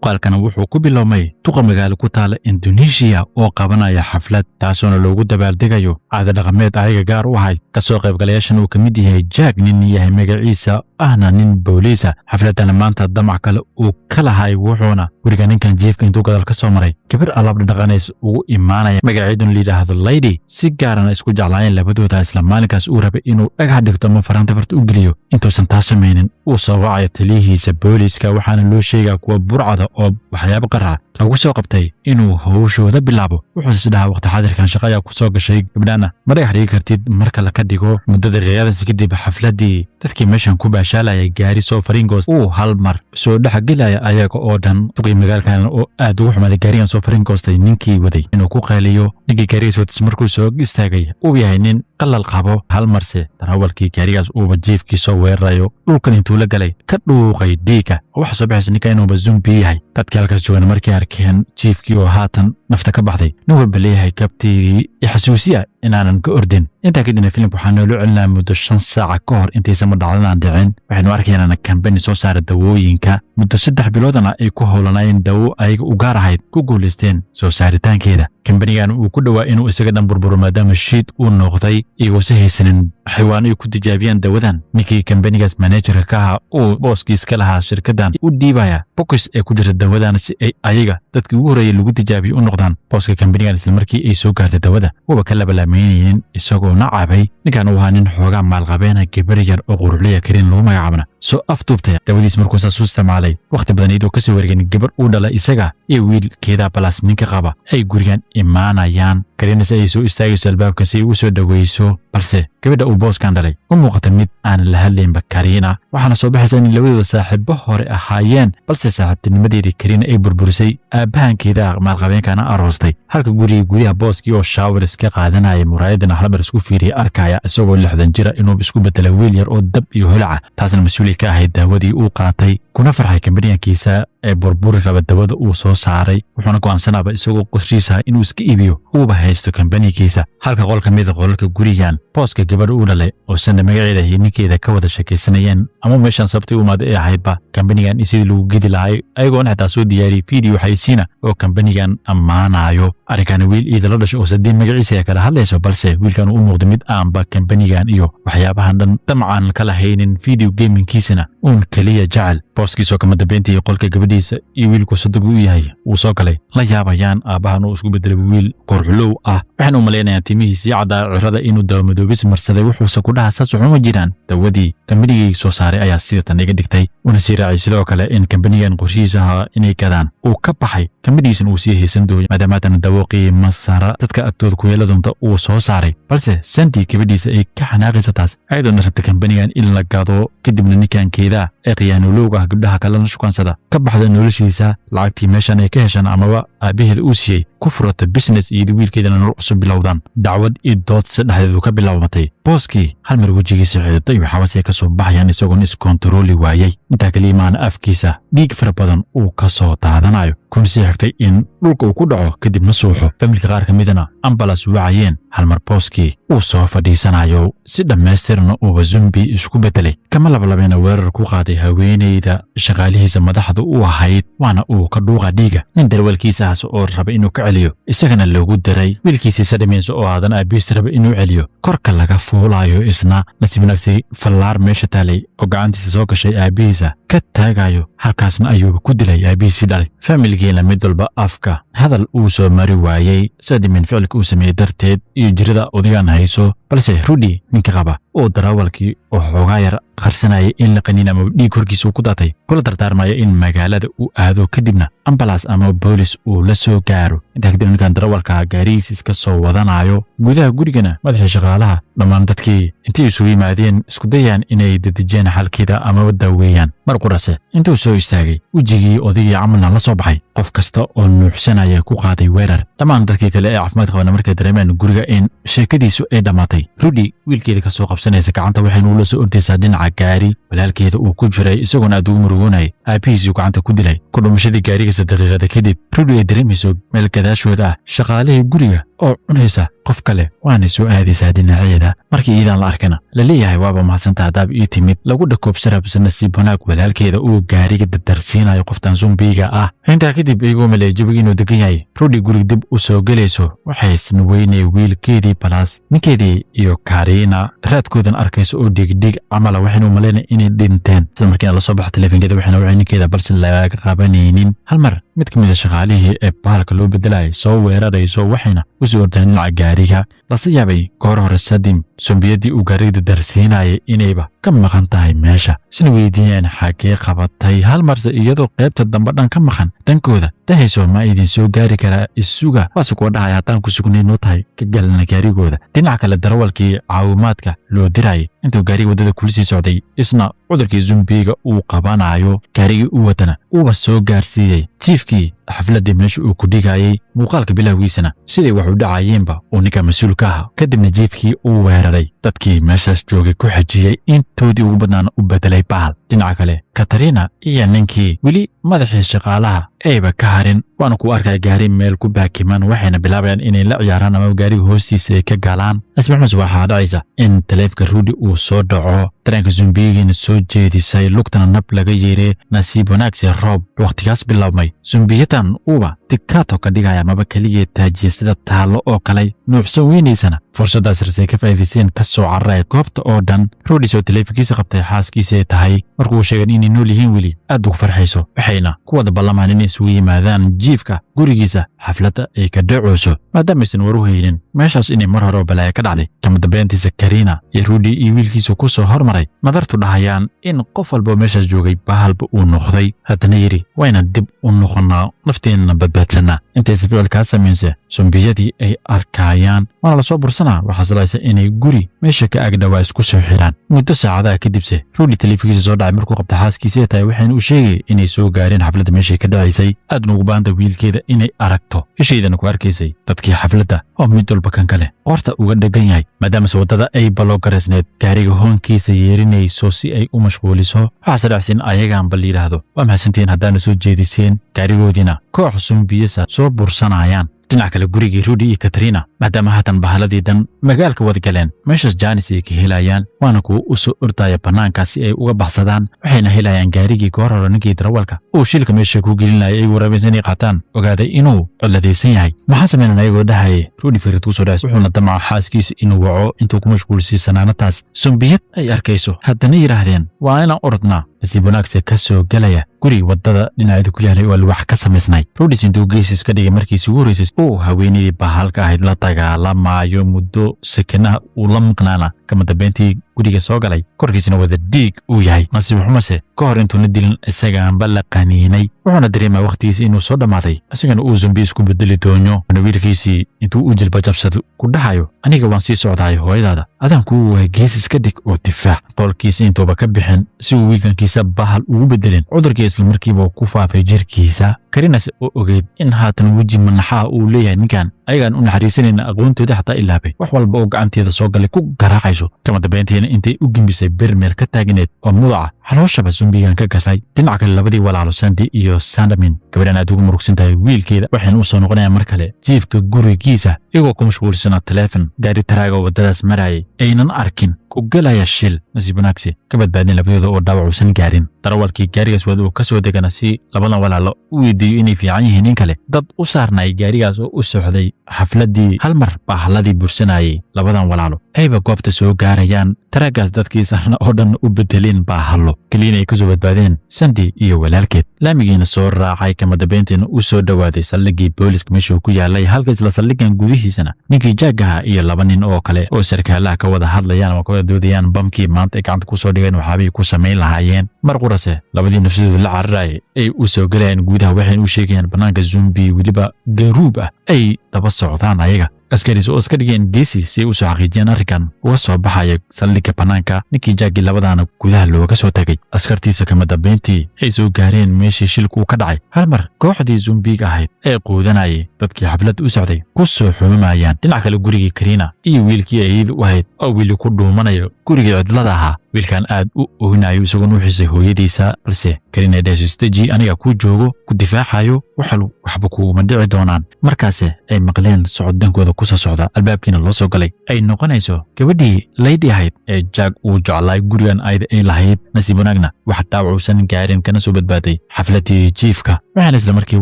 qaalkana wuxuu ku biloomay duqa magaalo ku taala Indonesia oo qabanaya xaflad taasoo loogu dabaaldegayo caado dhaqameed ayaga gaar u ahay kasoo qaybgalayaashan uu kamid yahay Jack nin yahay magaciisa ahna nin booliisa xafladana maanta damac kale uu kala hay wuxuuna wariga ninkan jiifka intuu gadal ka soo maray gabar alaab dhaqaneys uu imaanaya magaceeduna liidhaahdo Lady si gaarana isku jeclaayeen labadooda isla maalinkaas uu rabay inuu dhagax dhigto ma faranta farta u geliyo intuusan taas sameeynin uu soo wacay taliyihiisa booliiska waxaana loo sheegaa kuwa burcada oo waxyaabo qarxa lagu soo qabtay inuu hawshooda bilaabo wuxuu isdhaha waqti xadirkan shaqada ku soo gashay gabdhana ma dhagax dhigi kartid marka la ka dhigo muddada qiyadaas kadib xafladii dadkii meeshan ku baashaalaya gaari soo faringoos uu hal mar soo dhaxgalaya ayaga oo dhan tuqi magaalkan oo aad u xumaday gaarigan soo faringoostay ninkii waday inuu ku qaaliyo ninkii gaarigiisa markuu soo istaagay uu yahay nin qalal qabo hal marse darawalkii gaarigaas uu jiifkii soo weerarayo dhulkan intuu la galay ka dhuuqay dhiiga waxa soo baxay ninka inuu zombi yahay dadkii halkaas joogana markii arkeen jiifkii oo haatan nafta ka baxday nin walba leeyahay kabtii xasuusiya inaanan ka ordin inta kadibna filimku waxaa noo celinaa muddo 5 saac ka hor intaysan dhacdadan dhicin waxaanu arkaynaa kambani soo saara dawooyinka muddo 3 biloodana ay ku howlanayeen dawo ayaga u gaar ahayd ku guuleysteen soo saaritaankeeda kambanigan uu ku dhawaa inuu isaga dhan burburo maadaama shiid uu noqday iyagoo si haysanin xayawaan ay ku tijaabiyaan dawadan ninkii kambanigaas managerka ka ahaa uu booskiis ka lahaa shirkadan u dhiibaya box ee ku jirta dawadan si ay ayaga dadkii ugu horeeyay lagu tijaabiyo u noqdaan booska kambanigan isla markii ay soo gaartay dawada waba ka labalaameynayeen isagoo nacabay ninkan uu ahaa nin xoogaa maalqabeena gabar yar oo quruxliya karin lagu magacaabna soo afduubtay dawadiis markuu saas u isticmaalay waqti badan iyadoo kasoo wareegin gabar uu dhalay isaga iyo wiilkeeda balas ninka qaba ay gurigan imaanayaan karinaysa ay soo istaagayso albaabka si u soo dhaweyso balse gabadha uu booskan dhalay u muuqata mid aan la hadlaynba Karina waxaana soo baxaysa in labadooda saaxiibo hore ahaayeen balse saaxiibtinimadeedii Karina ay burburisay aabahankeeda maalqabeenkana aroostay halka guriga booskii oo shower iska qaadanaya muraayadana halbar isku fiiriyay arkaya isagoo 60 jira inuu isku bedelo wiil yar oo dab iyo holaca taasna mas'uuliyad ka ahayd daawadii uu qaatay kuna farxay kambaniyankiisa ee burburi raba dawada uu soo saaray wuxuuna go'aansanaba isagoo qorshiisa inuu iska iibiyo uuba haysto kambanigiisa halka qol ka mid ah qolalka gurigan booska gabadha uu dhalay oo sanad magaceeda iyo ninkeeda ka wada shaqaysanayeen ama meeshan sabtay u maad ay ahaydba kambanigan sidii lagu gidi lahay ayagoo xitaa soo diyaariyay video xaysiina oo kambanigan ammaanayo arkaan wiil idil la dhashay oo sadii magaciisa kala hadlayso balse wiilkan uu muuqdo mid aanba kambanigan iyo waxyaabahan dhan tamcan kala haynin video gamingkiisana uun kaliya jacel booskiisa kama dambeyntii qolka gabadhiisa iyo wiilku sadaq u yahay uu soo galay la yaabayaan aabahan uu isku bedelay wiil qorxulow ah waxaanu maleynayaan timihiisa cadda cirada inuu dawamadoobis marsaday wuxuu ku dhaha saas uma jiraan dawadii kambanigii soo saaray ayaa sida tan iga dhigtay una sii raacay sidoo kale in kambanigan qorshihiisa inay kadaan uu ka baxay kambanigiisana uu sii haysan doono maadaama dawo qiimo sare dadka agtooda ku yeela doonta uu soo saaray balse Sandy gabadhiisa ay ka xanaaqaysa taas ayadoo rabta kambanigan in la gado kadibna ninkankeeda ee qiyaanulowga gabdhaha kale la shukansada ka baxda noloshiisa lacagtii meeshan ay ka heshan amaba aabaheeda uu siiyay ku furata business iyo wiilkeedana nolol cusub bilowdan dacwad iyo dood saddexdeedu ka bilowmatay booskii hal mar wajigiisa xiday waxaasay ka soo baxayaan isagoo is control waayay inta kaliimaana afkiisa dhiig fara badan uu ka soo daadanayo kun si xigtay in dhulka uu ku dhaco kadibna suuxo familka qaar kamidana ambulance wacayeen hal mar booskii uu soo fadhiisanayo si dhammaystirna uu zombi isku bedelay kama labalabeyna weerar ku qaaday haweeneyda shaqaalihiisa madaxda u ahayd waana uu ka dhuuqa dhiiga nin darwalkiisa oo raba inuu ka celiyo isagana loogu daray wiilkiisa sadamiis oo aadan aabiis raba inuu celiyo korka laga fuulayo isna nasiibnaagsi fallaar meesha taalay oo gacantiisa soo gashay aabihiisa ka taagayo halkaasna ayuu ku dilay aabihiisii dhalay familkiina mid walba afka hadal uu soo mari waayay sadimin ficilka uu sameeyay darteed iyo jirada odigan hayso balse Rudy ninka qaba oo darawalkii oo xoogaa yar qarsanayay in la qaniin ama dhiig korkiisa ku daatay kula dardaarmaya in magaalada uu aado kadibna ambulance ama police uu la soo gaaro inta kadib ninkan darawalka gaarigiisa iska soo wadanayo gudaha gurigana madaxii shaqaalaha dhammaan dadkii intii isugu yimaadeen isku dayaan inay dadajeen xalkeeda ama daweeyaan mar qurase intuu soo istaagay wajigii odigii camalna la soo baxay qof kasta oo nuuxsanaya ku qaaday weerar dhammaan dadkii kale ee caafimaad qabana markay dareemeen guriga in sheekadiisu ay dhamaatay Rudy wiilkeeda ka soo qabsanaysa gacanta waxaynu la soo ordaysaa dhinaca gaari walaalkeeda uu ku jiray isagoona aad ugu murugoonay aabihiisii gacanta ku dilay ku dhumashadii gaarigiisa daqiiqada kadib Rudy ay dareemayso meel gadaashooda ah shaqaalihii guriga oo cunaysa qof kale waana soo aadaysaa dhinaceeda markii iidan la arkana la leeyahay waaba mahadsantaa hadaab ii timid lagu dhakoobsarabsa nasiib wanaag walaalkeeda uu gaariga dardarsiinayo qoftan zombiga ah intaa kadib iyagoo maleeyay jawiga inuu degan yahay Rudy guriga dib u soo galayso waxay isna weynay wiilkeedii balaas ninkeedii iyo Karina raadkoodan arkayso oo dhigdhig amala waxayna u maleynayaan inay dhinteen isla markiina la soo baxay telefoonkeeda waxayna wacay ninkeeda balse laga qabanaynin hal mar mid kamid ah shaqaalihii ee baalka loo bedelay soo weerarayso waxayna u soo ordeen dhinaca gaariga la yaabay goor hore Sadim zombiyadii uu gaariga darsiinayay inayba ka maqan tahay meesha sina weydiinayaan xagee qabatay hal marse iyadoo qaybta dambe dhan ka maqan dhankooda dahayso ma idin soo gaari karaa isuga waase kuwa dhahaya haddaan ku sugnayn oo tahay ka galna gaarigooda dhinaca kale darawalkii caawimaadka loo dirayay intuu gaariga waddada kula sii socday isna cudurkii zombiga uu qabanayo gaarigii u wadana uuba soo gaarsiiyey jiifkii xafladii meesha uu ku dhigayay muuqaalka bilowgiisana siday wax u dhacayeenba uu ninka mas'uulka ah kadibna jiifkii uu weeraray dadkii meeshaas joogay ku xajiyey intoodii ugu badnaana u bedelay bahal dhinaca kale Katarina iyo ninkii weli madaxii shaqaalaha ayba ka harin waana ku arkay gaari meel ku baakiman waxayna bilaabayaan inay la ciyaaraan ama gaariga hoostiisa ay ka galaan asbaxmas waxaa dhacaysa in taleefka Rudy uu soo dhaco tareenka zombigiina soo jeedisay lugtana nab laga yeeray nasiib wanaagsan roob waqtigaas bilaabmay zombiyatan uuba dikaato ka dhigaya maba kaliya taajiye sida taalo oo kale nuucsan weynaysana fursadaas rasay ka faa'iideyseen ka soo carray goobta oo dhan Rudy soo taleefankiisa qabtay xaaskiisa tahay markuu sheegay inay nool yihiin weli aad ugu farxayso waxayna ku wada ballamaan inay isugu yimaadaan jiifka gurigiisa xafladda ay ka dhacayso maadaama aysan war u haynin meeshaas inay mar hore balaayo ka dhacday kama dambeyntiisa Karina iyo Rudy iyo wiilkiisa ku soo hormaray madartu dhahayaan in qof walba meeshaas joogay bahalba uu noqday haddana yiri wayna dib u noqonaa nafteena badbaadsanaa intay ficilka sameeyay zombiyadii ay arkayaan waana la soo bursanaa waxaa salaysa inay guri meesha ka agdhawaa isku soo xiraan muddo saacadaha kadibse Rudy telefoonkiisa soo dhacay markuu qabtay xaaskiisa tahay waxayna u sheegay inay soo gaareen xafladda meesha ka dhacaysay aadna ugu baahanta wiilkeeda inay aragto ishaydana ku arkaysay dadkii xafladda oo mid walba kan kale qorta uga dhagan yahay maadaama wadada ay baloo gareysneed gaariga hoonkiisa yeerinayso si ay u mashquuliso waxaa sadacsin ayagaan bal yiraahdo waa mahadsantiin haddana soo jeediseen gaarigoodina koox zombiyasa soo bursanayaan dhinaca kale gurigii Rudy iyo Katarina maadaama haatan bahaladii dan magaalka wada galeen meeshaas Janice ay ka helayaan waana kuwa u soo ordaya banaanka si ay uga baxsadaan waxayna helayaan gaarigii goor hore ninkii darawalka uu shilka meesha ku gelinayay ay waraabeysan inay qaataan ogaaday inuu codladaysan yahay maxaa sameynayaan ayagoo dhahayay Rudy firid ku soo dhaas wuxuuna damaca xaaskiisa inuu waco intuu ku mashquulsiin sanaanataas zombiyad ay arkayso haddana yiraahdeen waa inaan orodnaa nasiib wanaagsan ka soo galaya guri wadada dhinaceeda ku yaalay oo wax ka samaysnay Rudy intuu geesis ka dhigay markiisii ugu horeysay oo haweeney bahalka ahayd la dagaalamayo muddo sakanaha uu la maqnaana kama dambeyntii guriga soo galay korkiisna wada dhiig uu yahay nasiib xumase ka hor intuu la dilin isagaan bal qaniinay wuxuuna dareemay waqtigiisa inuu soo dhamaaday isagana uu zombi isku bedeli doono wiilkiisii intuu u jilba jabsado ku dhahayo aniga waan sii socdaay hooyadaada adaan ku waa geesis ka dhig oo difaac qolkiisa intuuba ka bixin si uu wiilkiisa bahal ugu bedelin cudurkii isla markiiba ku faafay jirkiisa Karina oo ogeyd in haatan waji manaxa uu leeyahay ninkan ayagaan u naxariisanayna aqoontooda xataa ilaabay wax walba oo gacanteeda soo galay ku garaacayso kama dambeyntiina intay u gimbisay bermeel ka taagneed oo mudaca xalooshaba zombigan ka gashay dhinaca kale labadii walaalo Sandy iyo Sandamin gabadhan aad ugu murugsantahay wiilkeeda waxayna u soo noqonayaan mar kale jiifka gurigiisa iyagoo ku mashquulsanaa telefoon gaari taraaga wadadaas marayay aynan arkin ku galaya shil nasiib wanaagsan ka badbaadin labadooda oo dhaawac uusan gaarin darawalkii gaarigaas wada uu ka soo degana si labadan walaalo u weydiiyo inay fiican yihiin in kale dad u saarnay gaarigaas oo u socday xafladii hal mar bahaladii bursanayay labadan walaalo ayba goobta soo gaarayaan taraagaas dadkii saarna oo dhan u bedeleen bahalo kaliya ay ka soo badbaadeen Sandy iyo walaalkeed laamigiina soo raacay kama dambeyntiina u soo dhawaaday saldhigii booliska meesha ku yaalay halka isla saldhigan gudihiisana ninkii jaagaha iyo laba nin oo kale oo sarkaalaha ka wada hadlayaan ama ka wada doodayaan bamkii maanta ay gacanta ku soo dhigeen waxaabay ku sameyn lahaayeen mar qurase labadii nafsadooda la cararay ay u soo galayaan gudaha waxay u sheegayaan banaanka zombi waliba garuub ah ay daba socdaan ayaga askariis oo iska dhigeen geesi si u soo xaqiijiyaan arrinkan uga soo baxaya saldhigga banaanka ninkii jaagi labadaana gudaha looga soo tagay askartiisa kama dambeyntii ay soo gaareen meeshii shilku ka dhacay hal mar kooxdii zombiga ahayd ee quudanayay dadkii xaflad u socday ku soo xoomayaan dhinaca kale gurigii Karina iyo wiilkii ayid u ahayd oo wiili ku dhuumanayo gurigii cidlada ahaa wiilkan aad u ognayo isagoo u xisay hooyadiisa balse Karina dhashistaji aniga ku joogo ku difaacayo waxba kuuma dhici doonaan markaas ay maqleen socoddankooda ku soo socda albaabkiina loo soo galay ay noqonayso gabadhii Lady ahayd ee Jack uu jeclay gurigan ay lahayd nasiib wanaagna wax dhaawacsan gaarin kana soo badbaaday xafladii jiifka waxaan isla markii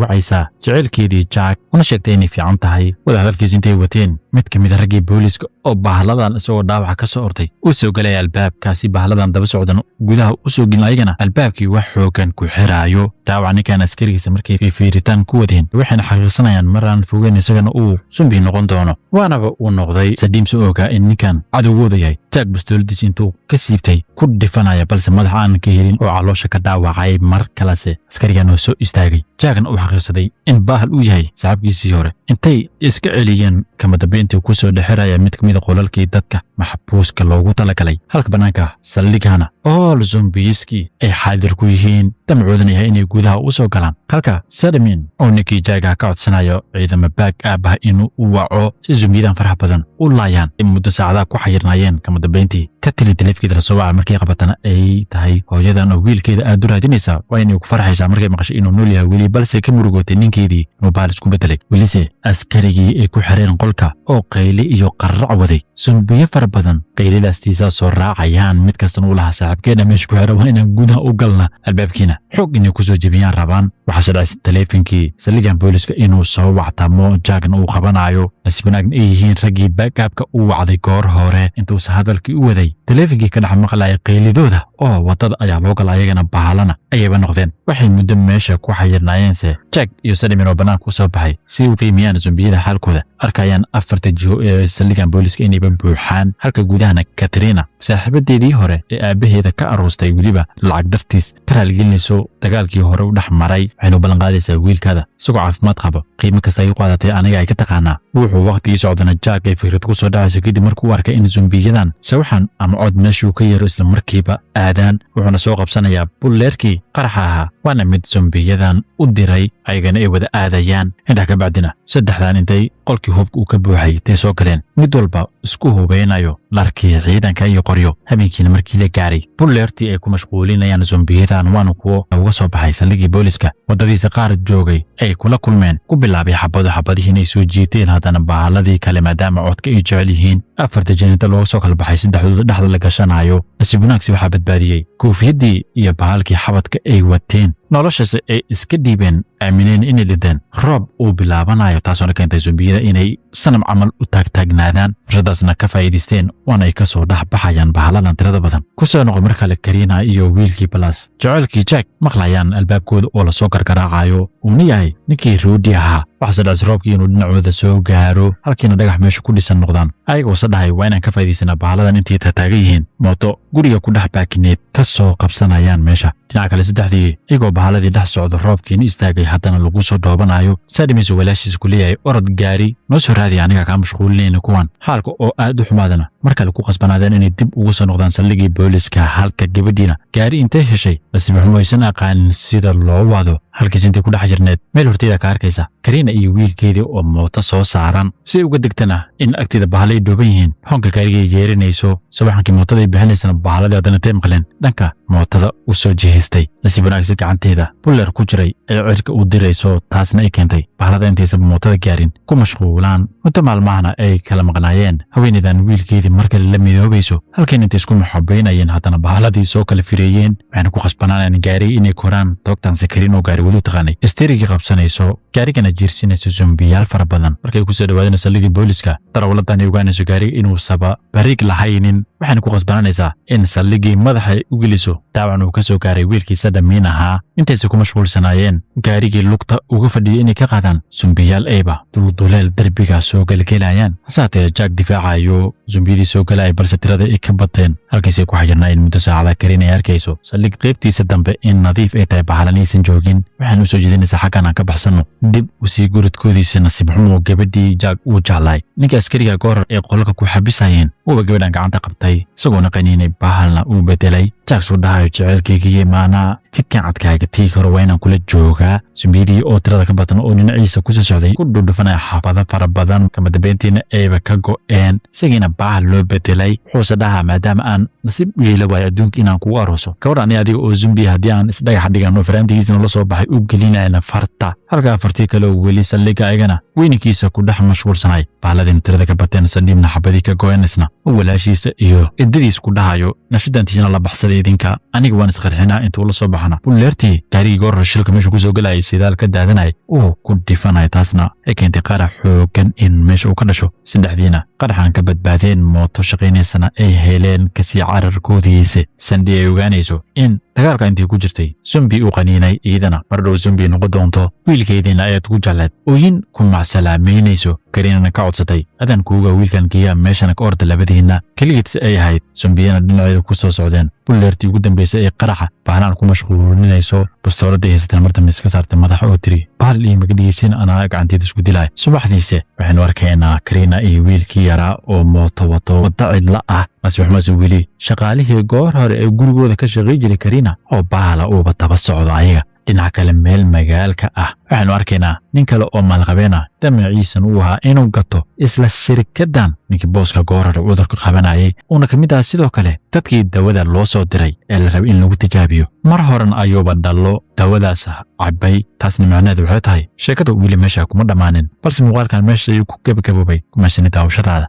wacaysaa jaceelkeedii Jack una sheegtay inay fiican tahay wada hadalkiisa intay wateen mid ka mid ah raggii booliska oo bahladan isagoo dhaawac ka soo ortay uu soo galay albaabkaasi bahladan daba socdan gudaha u soo ginaayagana albaabkii wax xoogan ku xiraayo dhaawac ninkan askarigiisa markay fiiritaan ku wadeen waxayna xaqiiqsanayaan maraan fogeyn isagana uu zombi noqon doono waanaba uu noqday Sadim soo ogaa in ninkan cadowgooda yahay Jack bastooladiis intuu ka siibtay ku dhifanaya balse madaxa aan ka helin oo caloosha ka dhaawacay mar kalase askarigan oo soo istaagay Jackna uu xaqiiqsaday in bahal uu yahay saaxiibkiisii hore intay iska celiyeen kama dambeyntii ku soo dhaxiraya mid kamid ah qolalkii dadka maxbuuska loogu talagalay halka banaanka saldhigana oo zombiyiski ay xaadir ku yihiin damcoodana yahay inay gudaha u soo galaan halka Sadamin oo ninkii Jack ka codsanayo ciidamo baag aabaha inuu u waco si zombiyadan faraha badan u laayaan in muddo saacada ku xayirnaayeen kama dambeyntii ka tiri teleefkeeda soo waca markay qabatana ay tahay hooyadan oo wiilkeeda aad u raadinaysa waa inay ku farxaysaa markay maqashay inuu nool yahay weli balse ka murugootay ninkeedii inuu baalis ku bedelay welise askarigii ay ku xireen qolka oo qayli iyo qarrac waday zombiyo fara badan qaylidastiisa soo raacayaan mid kastana uu lahaa saaxiibkeena meesha ku xiran waa inaan gudaha u galna albaabkiina xoog inay ku soo jebiyaan rabaan waxaa sodhacay teleefinkii saldhigan booliska inuu soo wactamo Jackna uu qabanayo nasiib wanaagna ay yihiin raggii baagaabka uu wacday goor hore intuusa hadalkii u waday teleefinkii ka dhex maqlaya qaylidooda oo wadada ayaa loo galay ayagana bahalana ayayba noqdeen waxay muddo meesha ku xayirnaayeense Jack iyo Sadamin oo banaanka u soo baxay si uu qiimiyaan zombiyada xaalkooda arkayaan afarta jiho ee saldhigan booliska inayba buuxaan halka gudahana Katrina saaxiibadeedii hore ee aabaheeda ka aroostay weliba lacag dartiis taraalgelinayso dagaalkii hore u dhex maray waxaynu ballan qaadaysaa wiilkaada isagoo caafimaad qabo qiimo kasta ay u qaadatay aniga ay ka taqaanaa wuxuu waqtigii socdana Jack ay fikrad ku soo dhacayso kadib markuu arkay in zombiyadan sawaxan ama cod meeshuu ka yeero isla markiiba aadaan wuxuuna soo qabsanayaa bulleerkii qaraxa ahaa waana mid zombiyadan u diray ayagana ay wada aadayaan intaa ka bacdina saddexdan intay qolkii hubka uu ka buuxay tay soo galeen mid walba isku hubeynayo dharkii ciidanka iyo qoryo habeenkiina markii la gaaray bulleertii ay ku mashquulinayaan zombiyadan waana kuwo uga soo baxay saldhigii booliska wadadiisa qaar joogay ay kula kulmeen ku bilaabay xabadihii inay soo jiiteen haddana bahaladii kale maadaama codka ay jecel yihiin afarta jeeninta looga soo kala baxay saddexdooda dhexda la gashanayo nasiib wanaagsi waxaa badbaadiyey koofiyadii iyo bahalkii xabadka ay wateen noloshaasi ay iska dhiibeen aamineen inay lideen roob uu bilaabanayo taasoo keentay zombiyada inay sanam camal u taagtaagnaadaan fursadaasna ka faa'iidaysteen waana ay ka soo dhex baxayaan bahaladan tirada badan ku soo noqon markale Karina iyo wiilkii Balas jaceelkii Jack maqlayaan albaabkooda oo la soo gargaraacayo uuna yahay ninkii Rudy ahaa waxaa sadhaas roobkii inuu dhinacooda soo gaaro halkiina dhagax meesha ku dhisan noqdaan ayagoo sadhahay waa inaan ka faa'iidaysana bahaladan intii taagan yihiin mooto guriga ku dhex baakineed ka soo qabsanayaan meesha dhinaca kale saddexdii iyagoo bahaladii dhex socdo roobkiina istaagay haddana lagu soo dhoobanayo Sadamis walaashiisa ku leeyahay orod gaari noo soo raadiya aniga kaa mashquulinayna kuwan xaalka oo aad u xumaadana markale ku qasbanaadeen inay dib ugu soo noqdaan saldhigii booliska halka gabadhiina gaari intay heshay nasiib xumo aysan aqaanin sida loo wado halkiis intay ku dhex jirneed meel horteeda ka arkaysa Karina iyo wiilkeedii oo mooto soo saaran si uga degtana in agteeda bahalay dhooban yihiin honka gaarigay yeerinayso sawaxankii mootaday bixinaysana bahaladii haddana tay maqleen dhanka mootada u soo jihistay nasiib wanaagsi gacanteeda buller ku jiray ee cirka u dirayso taasna ay keentay bahalada intaysan mootada gaarin ku mashquulaan muddo maalmahana ay kala maqnaayeen haweenaydan wiilkeedii markale la midoobayso halkan intay isku maxabeynayeen haddana bahaladii soo kala fireeyeen waxayna ku khasbanaanayaan gaari inay koraan doogtaanse karin oo gaari wadu taqaanay isteerigii qabsanayso gaarigana jiirsinayso zombiyaal fara badan markay ku soo dhawaadeen saldhigii booliska darawaladan ay ogaanayso gaariga inuusaba bariig lahaynin waxayna ku khasbanaanaysaa in saldhigii madaxa u geliso daawacan uu ka soo gaaray wiilkii Sadamin ahaa intaysa ku mashquulsanaayeen gaarigii lugta uga fadhiyay inay ka qaadaan zombiyaal ayba dulduleel derbiga soo galgelayaan hasaatee Jack difaacayo zombiyadii soo galay balse tirada ay ka bateen halkiisay ku xayirnaayeen muddo saacada Karin ay arkayso saldhig qaybtiisa dambe in nadiif ay tahay bahalanaysan joogin waxaan u soo jeedinaysaa xaggan aan ka baxsano dib u sii guridkoodiisa nasiib xumo gabadhii Jack uu jeclay ninka askariga goorar ee qolka ku xabisayeen uuba gabadhan gacanta qabtay isagoona qaniinay bahalna uu bedelay jack soo dhahayo jecelkaygiiyo maanaa jidkan cadkaaga tegi karo waa inaan kula joogaa sumbiyadii oo tirada ka badan oo dhinaciisa kusoo socday ku dhudhufanaya xaafado fara badan kama dambeyntiina ayba ka go'een isagiina baahal loo bedelay wuxuuse dhahaa maadaama aan nasiib u yeela waayo adduunka inaan kugu arooso gabadh ani adiga oo zumbiya haddii aan isdhagax dhigano faraantigiisana la soo baxay u gelinayana farta halka afartii kale oo weli saldhigga ayagana weyninkiisa ku dhex mashquulsanay baaladin tirada ka bateen saldhiibna xabadii ka go'anisna oo walaashiisa iyo idadiis ku dhahayo nashadantiisana la baxsaday idinka aniga waan isqarxinaa intuu la soo baxana buleertii gaarigii goor shilka meesha ku soo galayay shidaal ka daadanay oo ku dhifanay taasna ay keentay qarax xoogan in meesha uu ka dhasho saddexdiina qaraxan ka badbaadeen mooto shaqaynaysana ay heleen kasii cararkoodiisa sandhi ay ogaanayso in dagaalka intii ku jirtay zombi uu qaniinay iyadana mar dhow zombi noqon doonto wiilkeediina ayaad ku jecleed ooyin ku macsalaameynayso kariinana ka codsatay adan kuuga wiilkan geeyaa meeshana ka orda labadiinna keligeedsi ay ahayd zombiyana dhinaceeda ku soo socdeen buleertii ugu dambaysay ee qaraxa bahalaan ku mashquulinayso bastooladda haysatan mar dambe iska saartay madaxa oo tiri bahal iyo magadhigaysin anaa gacanteeda isku dilaya subaxdiise waxaynu arkaynaa kariina iyo wiilkii yaraa oo mooto wato wadda cidla ah masixumase weli shaqaalihii goor hore ee gurigooda ka shaqay jiray kariina oo bahala uuba daba socdo ayaga dhinaca kale meel magaalka ah waxaynu arkaynaa nin kale oo maalqabeena damaciisan uu ahaa inuu gato isla shirkaddan ninkii booska goor hore cudurka qabanayay uuna ka mid aha sidoo kale dadkii dawada loo soo diray ee la rabay in lagu tijaabiyo mar horena ayuuba dhallo dawadaas cabbay taasna macnaheedu waxay tahay sheekada weli meesha kuma dhammaanin balse muuqaalkan meesha ayuu ku gebagaboobay kumaasanid daawashadaada